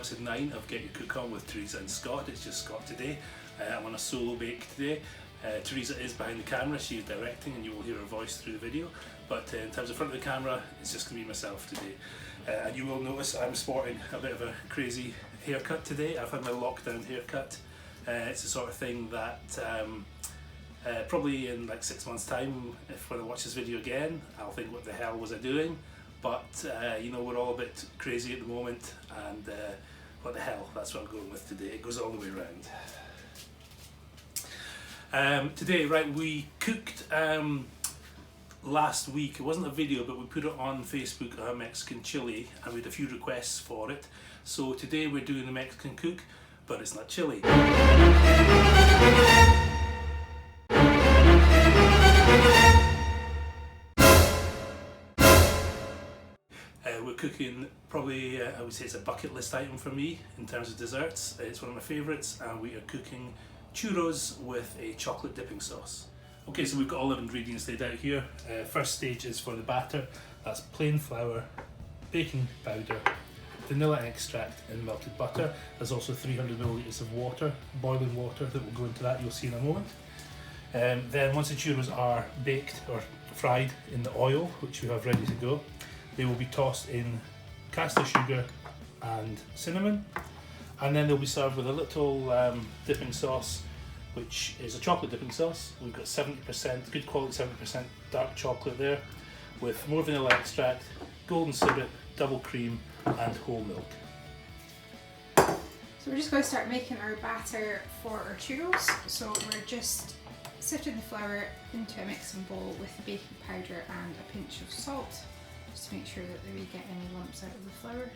episode 9 of Get Your Cook On with Teresa and Scott. It's just Scott today. I'm on a solo bake today. Teresa is behind the camera, she's directing and you will hear her voice through the video. But in terms of front of the camera, it's just going to be myself today. And you will notice I'm sporting a bit of a crazy haircut today. I've had my lockdown haircut. It's the sort of thing that probably in like 6 months time, when I watch this video again, I'll think, what the hell was I doing? But you know, we're all a bit crazy at the moment, and what the hell, that's what I'm going with today. It goes all the way around. Today, right, we cooked last week. It wasn't a video, but we put it on Facebook, our Mexican chili, and we had a few requests for it. So today we're doing the Mexican cook, but it's not chili. We're cooking probably, I would say it's a bucket list item for me in terms of desserts. It's one of my favourites, and we are cooking churros with a chocolate dipping sauce. Okay, so we've got all our ingredients laid out here. First stage is for the batter. That's plain flour, baking powder, vanilla extract and melted butter. There's also 300 millilitres of water, boiling water, that will go into that, you'll see in a moment. Then once the churros are baked or fried in the oil, which we have ready to go, they will be tossed in caster sugar and cinnamon, and then they'll be served with a little dipping sauce, which is a chocolate dipping sauce. We've got 70%, good quality 70% dark chocolate there, with more vanilla extract, golden syrup, double cream and whole milk. So we're just going to start making our batter for our churros. So we're just sifting the flour into a mixing bowl with the baking powder and a pinch of salt, just to make sure that we get any lumps out of the flour.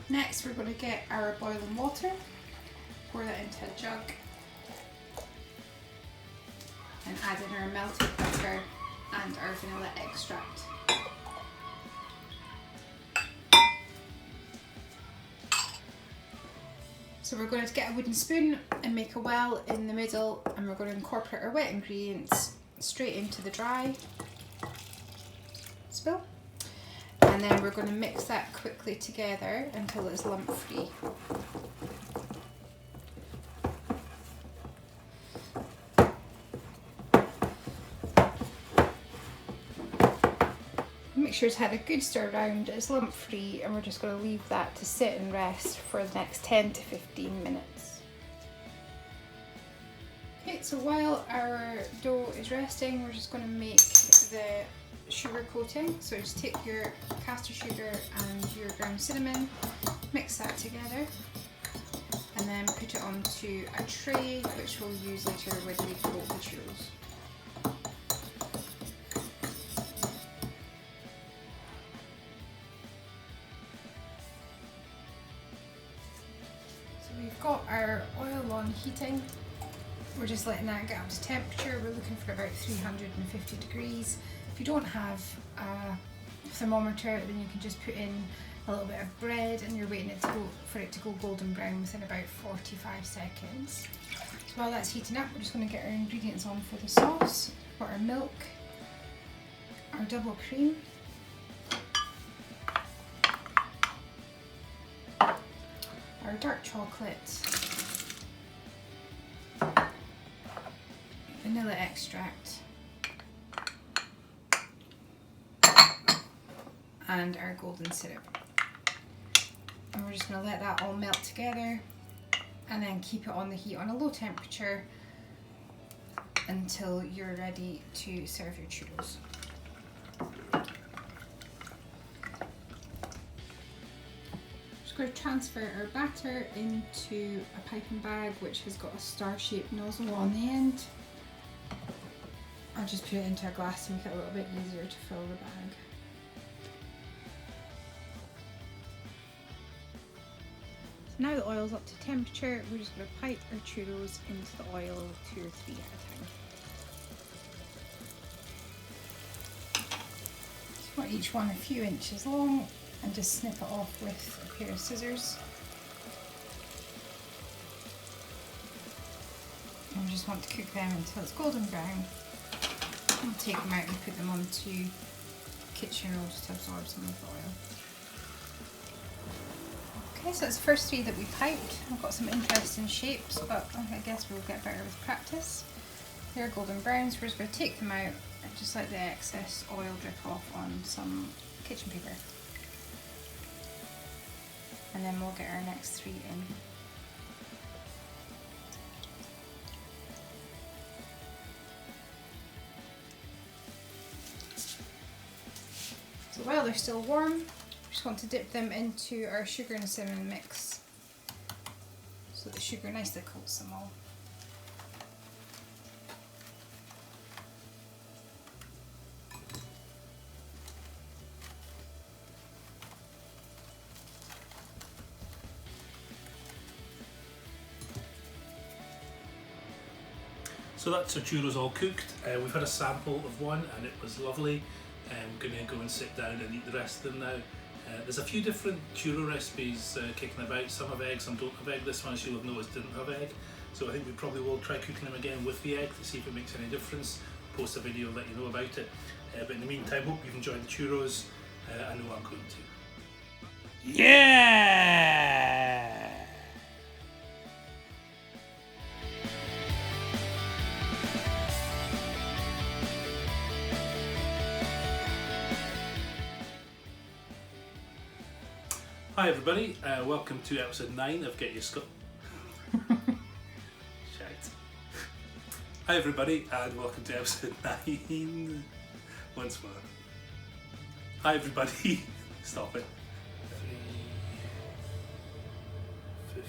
Next, we're going to get our boiling water, pour that into a jug, and add in our melted butter and our vanilla extract. So we're going to get a wooden spoon and make a well in the middle, and we're going to incorporate our wet ingredients straight into the dry spill. And then we're going to mix that quickly together until it's lump free. Make sure it's had a good stir around, it's lump free, and we're just going to leave that to sit and rest for the next 10 to 15 minutes. Okay, so while our dough is resting, we're just going to make the sugar coating. So just take your caster sugar and your ground cinnamon, mix that together, and then put it onto a tray, which we'll use later when we coat the churros. So we've got our oil on heating. We're just letting that get up to temperature. We're looking for about 350 degrees. If you don't have a thermometer, then you can just put in a little bit of bread, and you're waiting for it to go golden brown within about 45 seconds. So while that's heating up, we're just going to get our ingredients on for the sauce. We've got our milk, our double cream, our dark chocolate, vanilla extract, and our golden syrup. And we're just going to let that all melt together, and then keep it on the heat on a low temperature until you're ready to serve your churros. Just going to transfer our batter into a piping bag, which has got a star-shaped nozzle on the end. I'll just put it into a glass to make it a little bit easier to fill the bag. So now the oil's up to temperature, we're just going to pipe our churros into the oil 2 or 3 at a time. So want each one a few inches long, and just snip it off with a pair of scissors. and just want to cook them until it's golden brown. We'll take them out and put them onto kitchen roll just to absorb some of the oil. Okay, so it's the first 3 that we piped. I've got some interesting shapes, but I guess we'll get better with practice. They're golden brown, so we're just going to take them out and just let the excess oil drip off on some kitchen paper. And then we'll get our next 3 in. So while they're still warm, we just want to dip them into our sugar and cinnamon mix so the sugar nicely coats them all. So that's our churros all cooked. We've had a sample of one and it was lovely. I'm going to go and sit down and eat the rest of them now. There's a few different churro recipes kicking about. Some have egg, some don't have egg. This one, as you'll have noticed, didn't have egg. So I think we probably will try cooking them again with the egg to see if it makes any difference. Post a video and let you know about it. But in the meantime, hope you've enjoyed the churros. I know I'm going to. Yeah! Hi everybody, welcome to episode 9 of Get Your Shite. Hi everybody, and welcome to episode 9. Once more. Hi everybody. Stop it. 3:15.